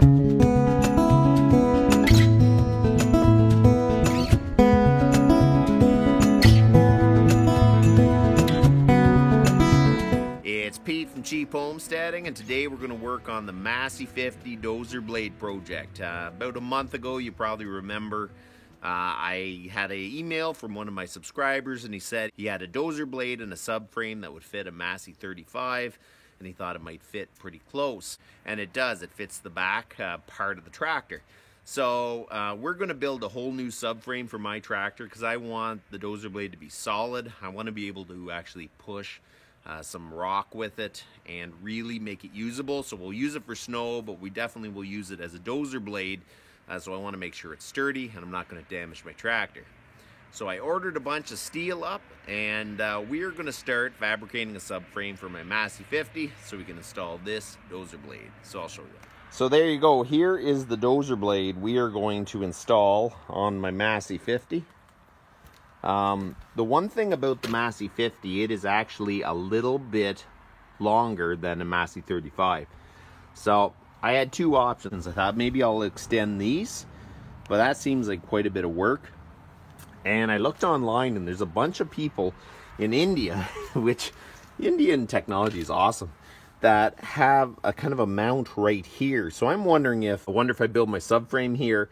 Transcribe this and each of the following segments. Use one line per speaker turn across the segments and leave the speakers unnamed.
It's Pete from Cheap Homesteading, and today we're going to work on the Massey 50 Dozer Blade project. About a month ago, you probably remember, I had an email from one of my subscribers, and he said he had a Dozer blade and a subframe that would fit a Massey 35, and he thought it might fit pretty close. And it does. It fits the back part of the tractor. So we're going to build a whole new subframe for my tractor because I want the Dozer blade to be solid. I want to be able to actually push some rock with it and really make it usable. So we'll use it for snow, but we definitely will use it as a dozer blade. So I want to make sure it's sturdy and I'm not going to damage my tractor. So I ordered a bunch of steel up, and we're going to start fabricating a subframe for my Massey 50 so we can install this dozer blade. So I'll show you. So there you go. Here is the dozer blade we are going to install on my Massey 50. The one thing about the Massey 50, it is actually a little bit longer than a Massey 35. So I had two options. I thought maybe I'll extend these, but that seems like quite a bit of work. And I looked online, and there's a bunch of people in India, which Indian technology is awesome, that have a kind of a mount right here. So I'm wondering if I build my subframe here,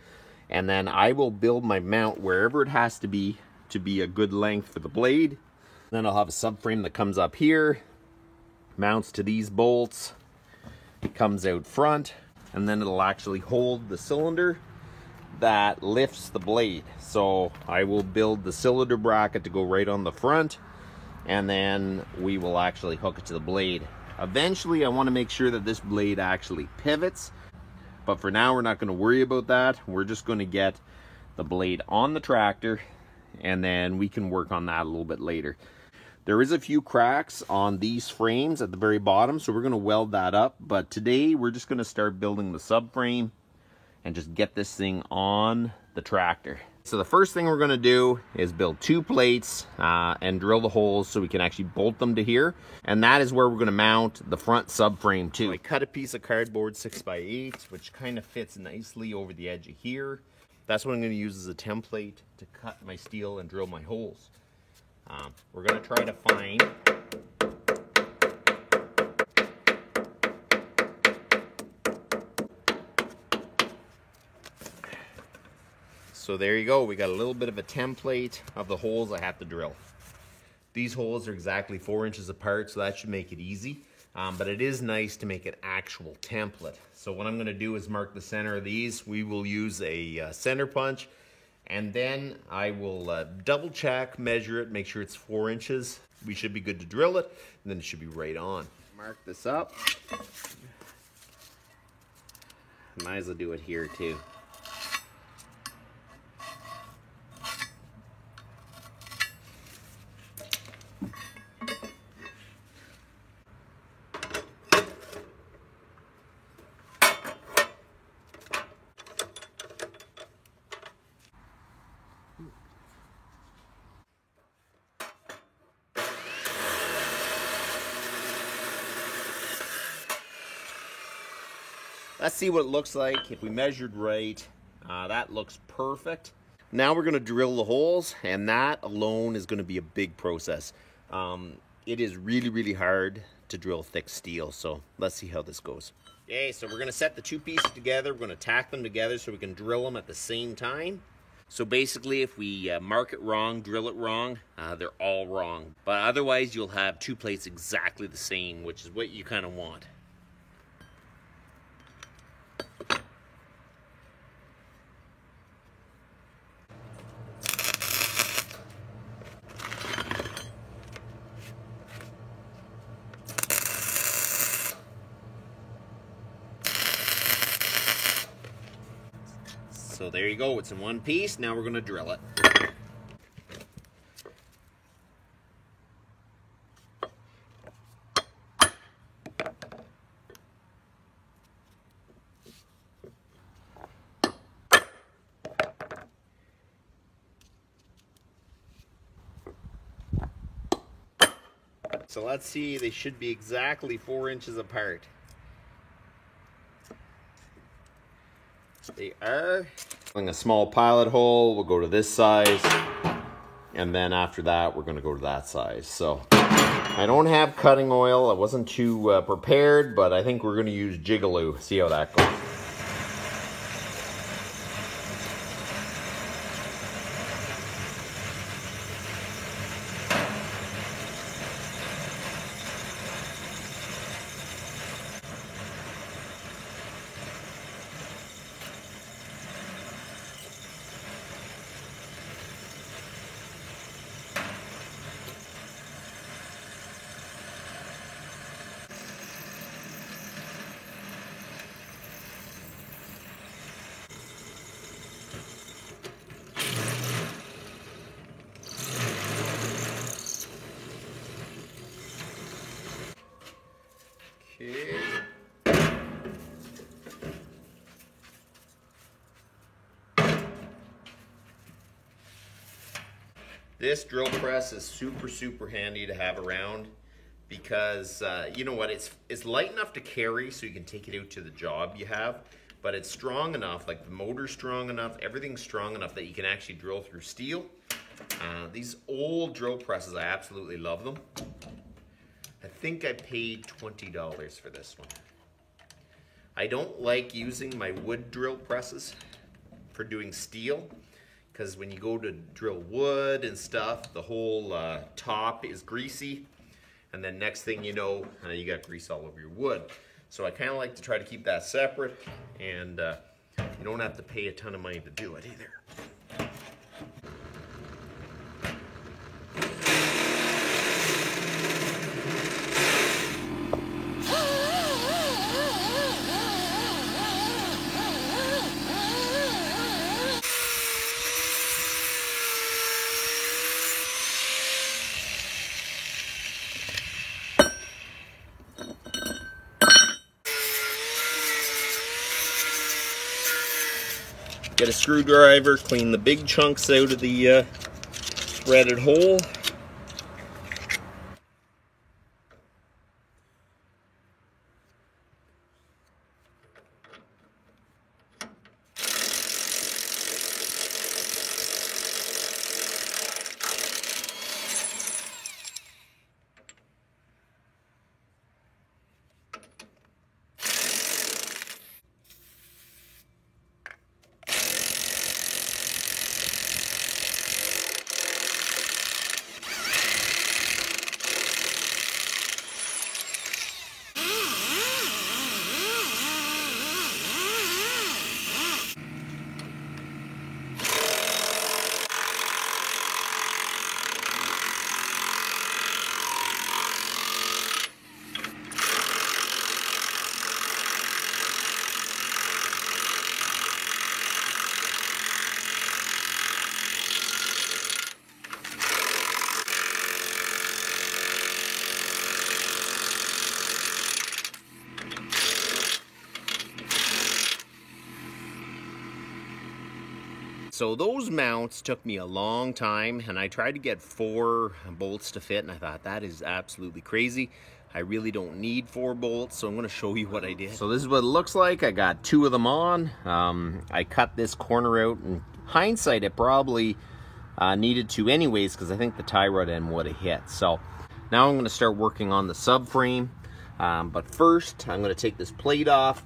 and then I will build my mount wherever it has to be a good length for the blade. Then I'll have a subframe that comes up here, mounts to these bolts, it comes out front, and then it'll actually hold the cylinder that lifts the blade. So I will build the cylinder bracket to go right on the front, and then we will actually hook it to the blade. Eventually I want to make sure that this blade actually pivots, but for now we're not going to worry about that. We're just going to get the blade on the tractor, and then we can work on that a little bit later. There is a few cracks on these frames at the very bottom, so we're going to weld that up. But today we're just going to start building the subframe and just get this thing on the tractor. So the first thing we're going to do is build two plates and drill the holes so we can actually bolt them to here. And that is where we're going to mount the front subframe too. I cut a piece of cardboard 6x8, which kind of fits nicely over the edge of here. That's what I'm going to use as a template to cut my steel and drill my holes. We're going to try to find so there you go. We got a little bit of a template of the holes I have to drill. These holes are exactly 4 inches apart, so that should make it easy. But it is nice to make an actual template. So what I'm going to do is mark the center of these. We will use a center punch, and then I will double check, measure it, make sure it's 4 inches. We should be good to drill it, and then it should be right on. Mark this up. Might as well do it here too. Let's see what it looks like. If we measured right, that looks perfect. Now we're going to drill the holes, and that alone is going to be a big process. It is really, really hard to drill thick steel, so let's see how this goes. Okay, so we're going to set the two pieces together. We're going to tack them together so we can drill them at the same time. So basically, if we mark it wrong, drill it wrong, they're all wrong. But otherwise, you'll have two plates exactly the same, which is what you kind of want. So there you go, it's in one piece. Now we're going to drill it. So let's see, they should be exactly 4 inches apart. They are. A small pilot hole, we'll go to this size, and then after that we're going to go to that size. So I don't have cutting oil. I wasn't too prepared, but I think we're going to use Jigaloo. See how that goes. This drill press is super handy to have around because you know what, it's light enough to carry so you can take it out to the job you have, but it's strong enough, like the motor's strong enough, everything's strong enough that you can actually drill through steel. These old drill presses, I absolutely love them. I think I paid $20 for this one. I don't like using my wood drill presses for doing steel, because when you go to drill wood and stuff, the whole top is greasy, and then next thing you know, you got grease all over your wood. So I kind of like to try to keep that separate, and you don't have to pay a ton of money to do it either. Get a screwdriver, clean the big chunks out of the threaded hole. So those mounts took me a long time, and I tried to get 4 bolts to fit, and I thought that is absolutely crazy. I really don't need 4 bolts, so I'm going to show you what I did. So this is what it looks like. I got 2 of them on. I cut this corner out. In hindsight, it probably needed to anyways, because I think the tie rod end would have hit. So now I'm going to start working on the subframe. But first, I'm going to take this plate off.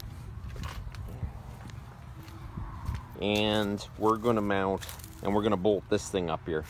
And we're going to mount, and we're going to bolt this thing up here.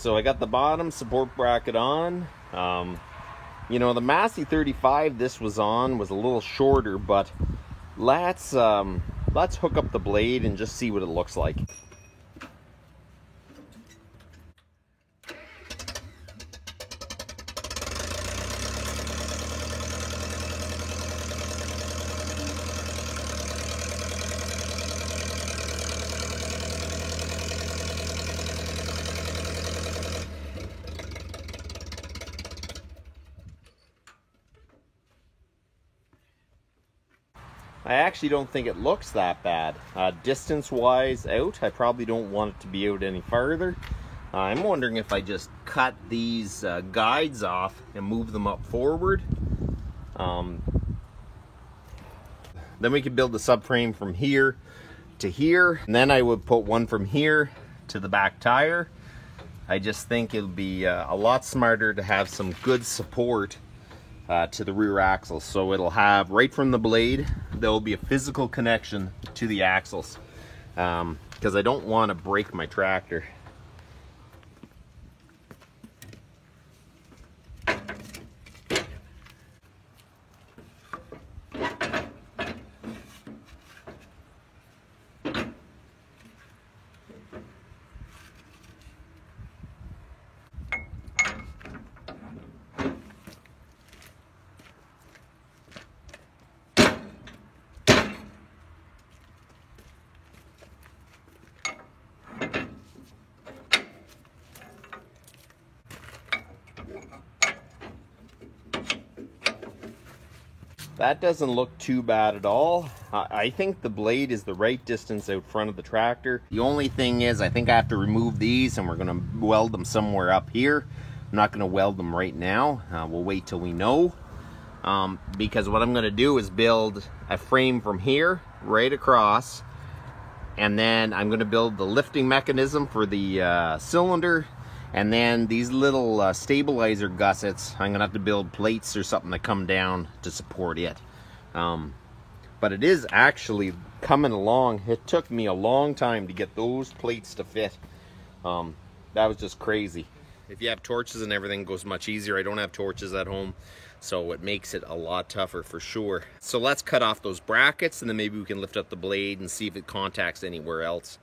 So I got the bottom support bracket on. You know, the Massey 35 this was on was a little shorter, but let's hook up the blade and just see what it looks like. I actually don't think it looks that bad. Distance-wise out, I probably don't want it to be out any farther. I'm wondering if I just cut these guides off and move them up forward. Then we could build the subframe from here to here. And then I would put one from here to the back tire. I just think it'll be a lot smarter to have some good support to the rear axles. So it'll have, right from the blade, there'll be a physical connection to the axles, because I don't want to break my tractor. That doesn't look too bad at all. I think the blade is the right distance out front of the tractor. The only thing is I think I have to remove these, and we're going to weld them somewhere up here. I'm not going to weld them right now. We'll wait till we know. Because what I'm going to do is build a frame from here right across, and then I'm going to build the lifting mechanism for the cylinder. And then these little stabilizer gussets, I'm gonna have to build plates or something that come down to support it. But it is actually coming along. It took me a long time to get those plates to fit. That was just crazy. If you have torches and everything, it goes much easier. I don't have torches at home, so it makes it a lot tougher for sure. So let's cut off those brackets, and then maybe we can lift up the blade and see if it contacts anywhere else.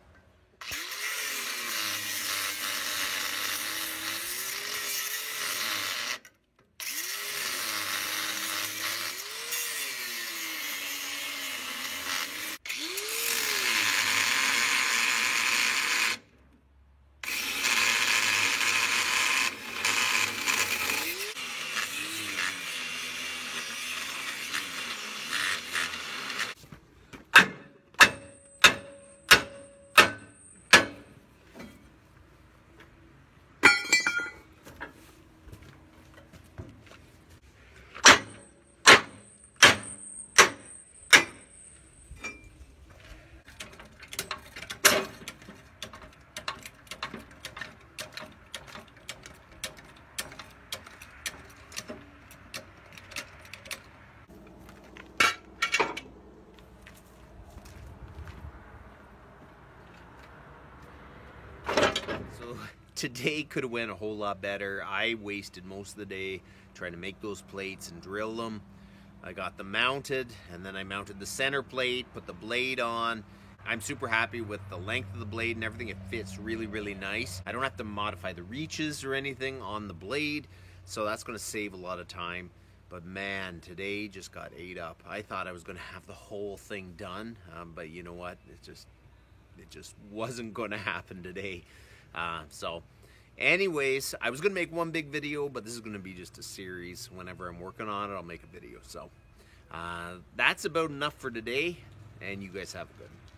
Today could have went a whole lot better. I wasted most of the day trying to make those plates and drill them. I got them mounted, and then I mounted the center plate, put the blade on. I'm super happy with the length of the blade and everything. It fits really, really nice. I don't have to modify the reaches or anything on the blade, so that's going to save a lot of time. But man, today just got ate up. I thought I was going to have the whole thing done, but you know what? It just wasn't going to happen today. So anyways, I was going to make one big video, but this is going to be just a series. Whenever I'm working on it, I'll make a video. So that's about enough for today, and you guys have a good one.